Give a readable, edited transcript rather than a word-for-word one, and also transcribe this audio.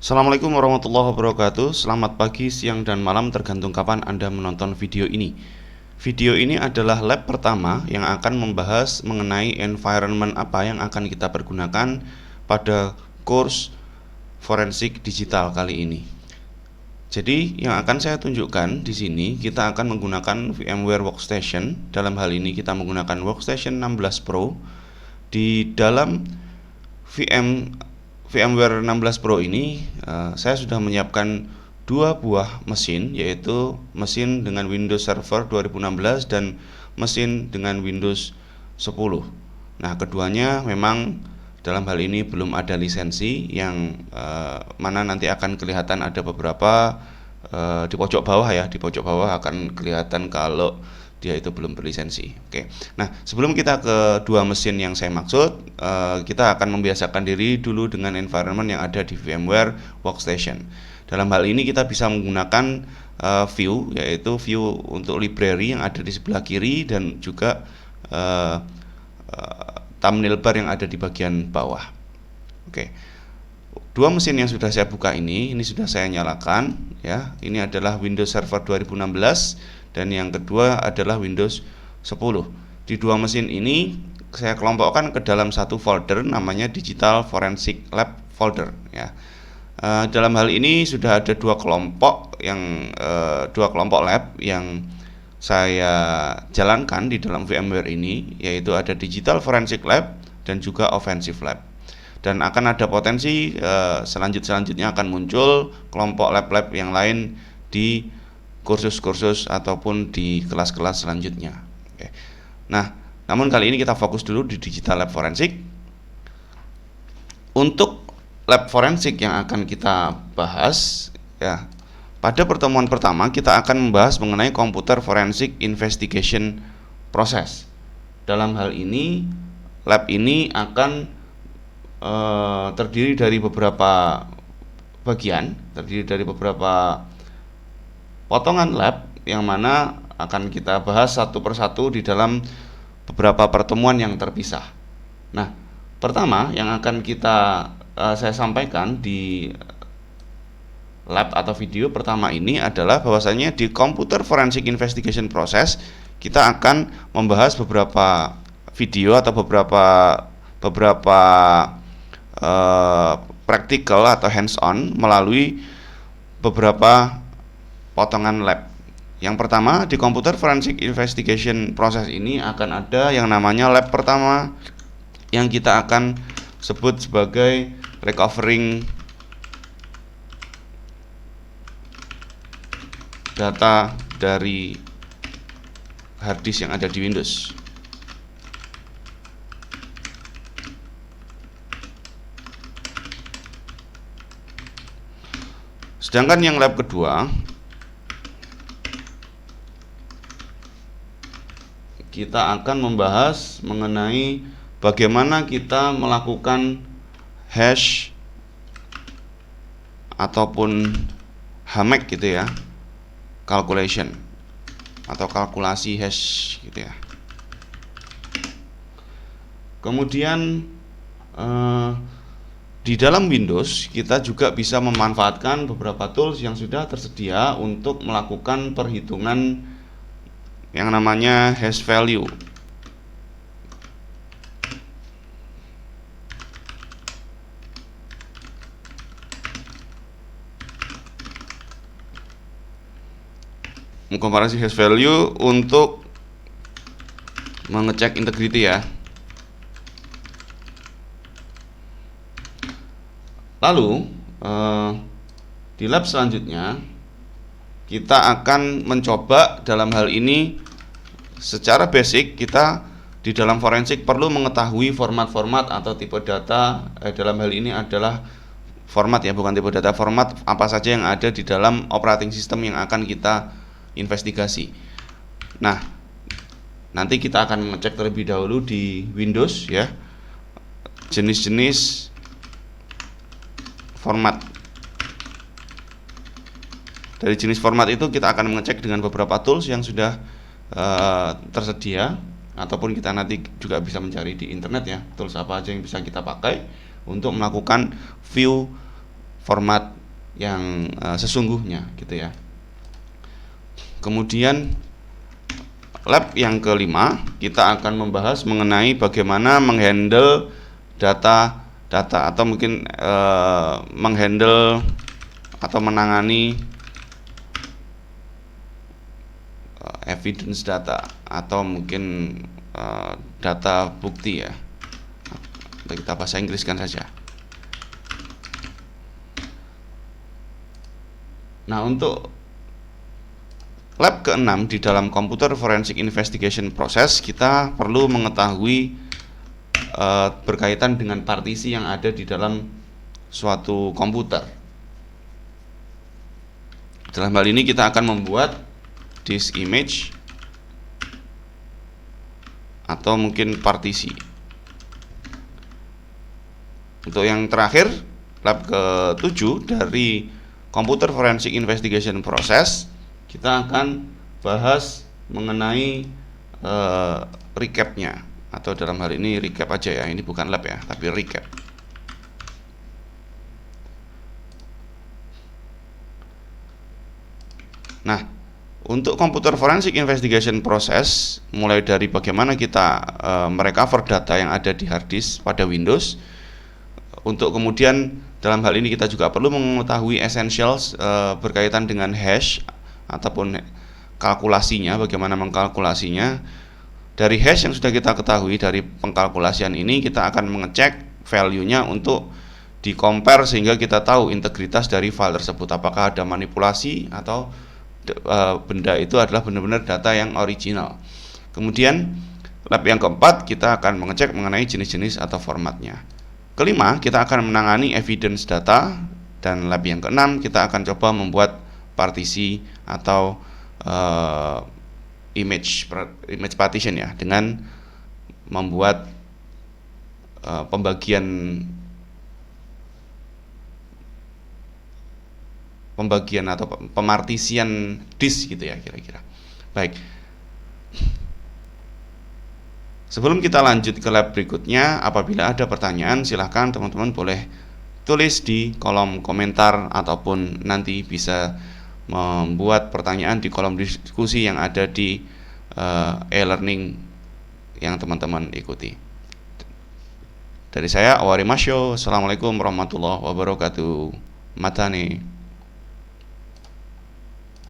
Assalamualaikum warahmatullahi wabarakatuh. Selamat pagi, siang, dan malam tergantung kapan Anda menonton video ini. Video ini adalah lab pertama yang akan membahas mengenai environment apa yang akan kita pergunakan pada course forensik digital kali ini. Jadi yang akan saya tunjukkan di sini, kita akan menggunakan VMware Workstation. Dalam hal ini kita menggunakan Workstation 16 Pro. Di dalam VMware 16 Pro ini saya sudah menyiapkan dua buah mesin, yaitu mesin dengan Windows Server 2016 dan mesin dengan Windows 10. Nah, keduanya memang dalam hal ini belum ada lisensi, yang mana nanti akan kelihatan ada beberapa di pojok bawah ya, di pojok bawah akan kelihatan kalau dia itu belum berlisensi. Oke. Nah, sebelum kita ke dua mesin yang saya maksud, kita akan membiasakan diri dulu dengan environment yang ada di VMware Workstation. Dalam hal ini kita bisa menggunakan view, yaitu view untuk library yang ada di sebelah kiri, dan juga thumbnail bar yang ada di bagian bawah. Oke. Dua mesin yang sudah saya buka ini sudah saya nyalakan ya. Ini adalah Windows Server 2016 dan yang kedua adalah Windows 10. Di dua mesin ini saya kelompokkan ke dalam satu folder namanya Digital Forensic Lab folder ya. Dalam hal ini sudah ada dua kelompok lab yang saya jalankan di dalam VMware ini, yaitu ada Digital Forensic Lab dan juga Offensive Lab. Dan akan ada potensi selanjutnya akan muncul kelompok lab-lab yang lain di kursus-kursus ataupun di kelas-kelas selanjutnya. Oke. Nah, namun kali ini kita fokus dulu di Digital Lab Forensik. Untuk lab forensik yang akan kita bahas ya, pada pertemuan pertama kita akan membahas mengenai Computer Forensic Investigation Process. Dalam hal ini, lab ini akan terdiri dari beberapa bagian, terdiri dari beberapa potongan lab yang mana akan kita bahas satu persatu di dalam beberapa pertemuan yang terpisah. Nah, pertama yang akan saya sampaikan di lab atau video pertama ini adalah bahwasanya di Computer Forensic Investigation Process kita akan membahas beberapa video atau beberapa practical atau hands-on melalui beberapa potongan lab. Yang pertama, di Computer Forensic Investigation Process ini akan ada yang namanya lab pertama yang kita akan sebut sebagai recovering data dari hard disk yang ada di Windows. Sedangkan yang lab kedua kita akan membahas mengenai bagaimana kita melakukan hash ataupun hamek gitu ya, calculation atau kalkulasi hash gitu ya. Kemudian di dalam Windows kita juga bisa memanfaatkan beberapa tools yang sudah tersedia untuk melakukan perhitungan yang namanya hash value. Mengkomparasi hash value untuk mengecek integrity ya. Lalu di lab selanjutnya kita akan mencoba dalam hal ini secara basic. Kita di dalam forensik perlu mengetahui format-format atau tipe data. Dalam hal ini adalah format ya, bukan tipe data, format apa saja yang ada di dalam operating system yang akan kita investigasi. Nah, nanti kita akan mengecek terlebih dahulu di Windows ya, jenis-jenis format. Dari jenis format itu kita akan mengecek dengan beberapa tools yang sudah tersedia, ataupun kita nanti juga bisa mencari di internet ya, tools apa aja yang bisa kita pakai untuk melakukan view format yang sesungguhnya gitu ya. Kemudian lab yang kelima, kita akan membahas mengenai bagaimana menghandle data atau mungkin menghandle atau menangani evidence data atau mungkin data bukti ya. Kita bahasa Inggriskan saja. Nah, untuk lab ke-6 di dalam Computer Forensic Investigation Process, kita perlu mengetahui berkaitan dengan partisi yang ada di dalam suatu komputer. Dalam hal ini kita akan membuat disk image atau mungkin partisi. Untuk yang terakhir, lab ke-7 dari Computer Forensic Investigation Process, kita akan bahas mengenai recapnya, atau dalam hal ini recap aja ya, ini bukan lab ya, tapi recap. Nah, untuk Computer Forensic Investigation Process, mulai dari bagaimana kita merecover data yang ada di hard disk pada Windows, untuk kemudian dalam hal ini kita juga perlu mengetahui essentials berkaitan dengan hash ataupun kalkulasinya, bagaimana mengkalkulasinya. Dari hash yang sudah kita ketahui dari pengkalkulasian ini, kita akan mengecek value-nya untuk di-compare sehingga kita tahu integritas dari file tersebut, apakah ada manipulasi atau benda itu adalah benar-benar data yang original. Kemudian lab yang keempat, kita akan mengecek mengenai jenis-jenis atau formatnya. Kelima, kita akan menangani evidence data. Dan lab yang keenam, kita akan coba membuat partisi atau image partition ya, dengan membuat pembagian atau pemartisian disk gitu ya kira-kira. Baik. Sebelum kita lanjut ke lab berikutnya, apabila ada pertanyaan, silahkan teman-teman boleh tulis di kolom komentar ataupun nanti bisa membuat pertanyaan di kolom diskusi yang ada di e-learning yang teman-teman ikuti. Dari saya, Awari Masyo. Assalamualaikum warahmatullahi wabarakatuh. Matane.